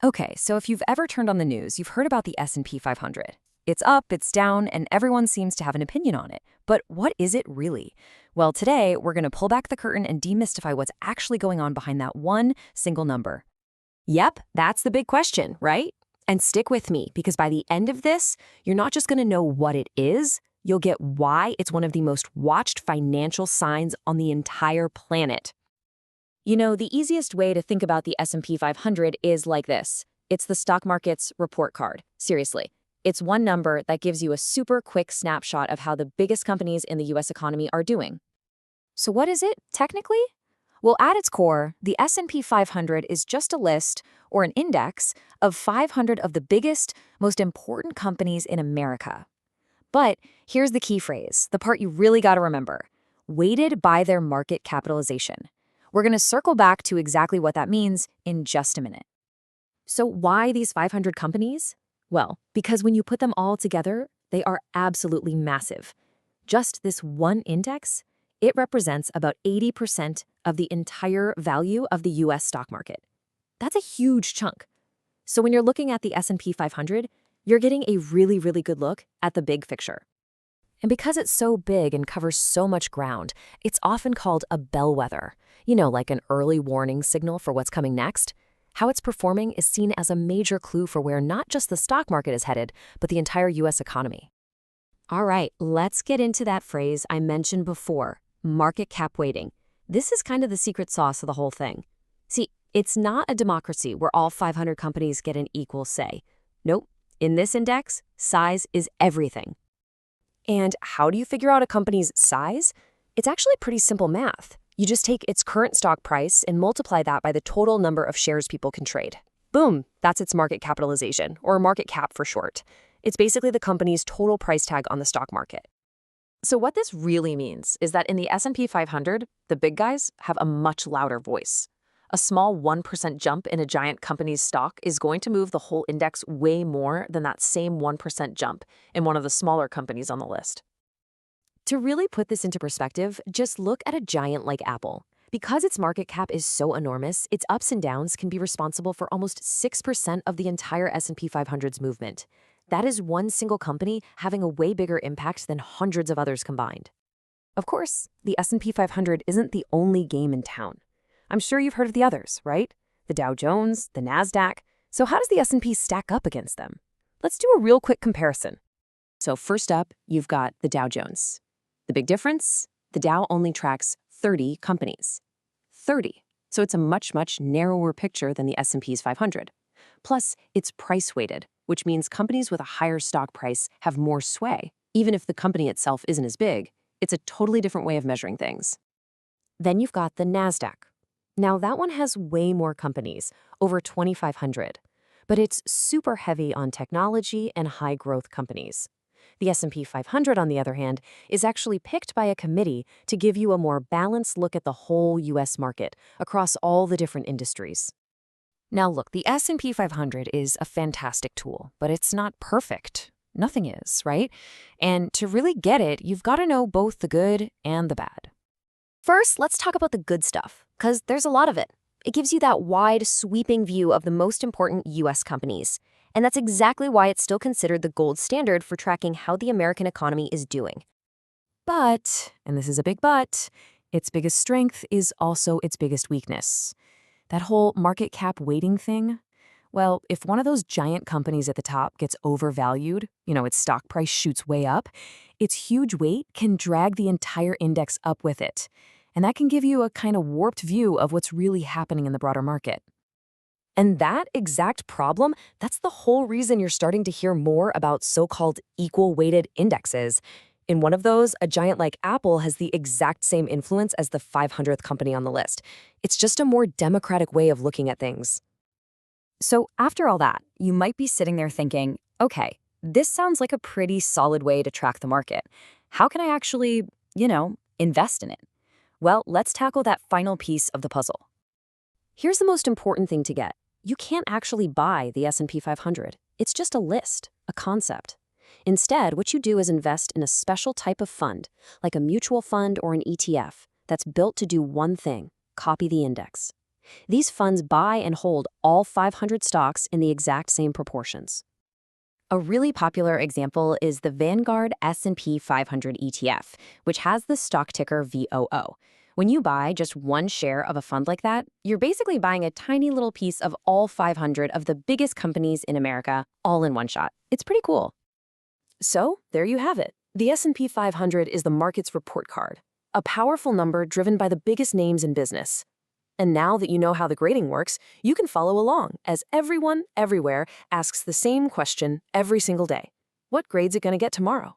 Okay, so if you've ever turned on the news, you've heard about the S&P 500. It's up, it's down, and everyone seems to have an opinion on it. But what is it really? Well, today we're going to pull back the curtain and demystify what's actually going on behind that one single number. Yep, that's the big question, right? And stick with me, because by the end of this, you're not just going to know what it is, you'll get why it's one of the most watched financial signs on the entire planet. You know, the easiest way to think about the S&P 500 is like this. It's the stock market's report card. Seriously. It's one number that gives you a super quick snapshot of how the biggest companies in the US economy are doing. So what is it, technically? Well, at its core, the S&P 500 is just a list, or an index, of 500 of the biggest, most important companies in America. But here's the key phrase, the part you really got to remember. Weighted by their market capitalization. We're going to circle back to exactly what that means in just a minute. So why these 500 companies? Well, because when you put them all together, they are absolutely massive. Just this one index, it represents about 80% of the entire value of the US stock market. That's a huge chunk. So when you're looking at the S&P 500, you're getting a really, really good look at the big picture. And because it's so big and covers so much ground, it's often called a bellwether, like an early warning signal for what's coming next. How it's performing is seen as a major clue for where not just the stock market is headed, but the entire US economy. All right, let's get into that phrase I mentioned before, market cap weighting. This is kind of the secret sauce of the whole thing. See, it's not a democracy where all 500 companies get an equal say. Nope, in this index, size is everything. And how do you figure out a company's size? It's actually pretty simple math. You just take its current stock price and multiply that by the total number of shares people can trade. Boom, that's its market capitalization, or market cap for short. It's basically the company's total price tag on the stock market. So what this really means is that in the S&P 500, the big guys have a much louder voice. A small 1% jump in a giant company's stock is going to move the whole index way more than that same 1% jump in one of the smaller companies on the list. To really put this into perspective, just look at a giant like Apple. Because its market cap is so enormous, its ups and downs can be responsible for almost 6% of the entire S&P 500's movement. That is one single company having a way bigger impact than hundreds of others combined. Of course, the S&P 500 isn't the only game in town. I'm sure you've heard of the others, right? The Dow Jones, the Nasdaq. So how does the S&P stack up against them? Let's do a real quick comparison. So first up, you've got the Dow Jones. The big difference? The Dow only tracks 30 companies. 30. So it's a much, much narrower picture than the S&P's 500. Plus, it's price-weighted, which means companies with a higher stock price have more sway. Even if the company itself isn't as big, it's a totally different way of measuring things. Then you've got the Nasdaq. Now, that one has way more companies, over 2,500. But it's super heavy on technology and high-growth companies. The S&P 500, on the other hand, is actually picked by a committee to give you a more balanced look at the whole U.S. market across all the different industries. Now look, the S&P 500 is a fantastic tool, but it's not perfect. Nothing is, right? And to really get it, you've got to know both the good and the bad. First, let's talk about the good stuff, because there's a lot of it. It gives you that wide, sweeping view of the most important U.S. companies. And that's exactly why it's still considered the gold standard for tracking how the American economy is doing. But, and this is a big but, its biggest strength is also its biggest weakness. That whole market cap weighting thing, well, if one of those giant companies at the top gets overvalued, its stock price shoots way up, its huge weight can drag the entire index up with it. And that can give you a kind of warped view of what's really happening in the broader market. And that exact problem, that's the whole reason you're starting to hear more about so-called equal-weighted indexes. In one of those, a giant like Apple has the exact same influence as the 500th company on the list. It's just a more democratic way of looking at things. So after all that, you might be sitting there thinking, okay, this sounds like a pretty solid way to track the market. How can I actually, invest in it? Well, let's tackle that final piece of the puzzle. Here's the most important thing to get. You can't actually buy the S&P 500. It's just a list, a concept. Instead, what you do is invest in a special type of fund, like a mutual fund or an ETF, that's built to do one thing, copy the index. These funds buy and hold all 500 stocks in the exact same proportions. A really popular example is the Vanguard S&P 500 ETF, which has the stock ticker VOO. When you buy just one share of a fund like that, you're basically buying a tiny little piece of all 500 of the biggest companies in America, all in one shot. It's pretty cool. So, there you have it. The S&P 500 is the market's report card, a powerful number driven by the biggest names in business. And now that you know how the grading works, you can follow along as everyone, everywhere asks the same question every single day. What grade's it going to get tomorrow?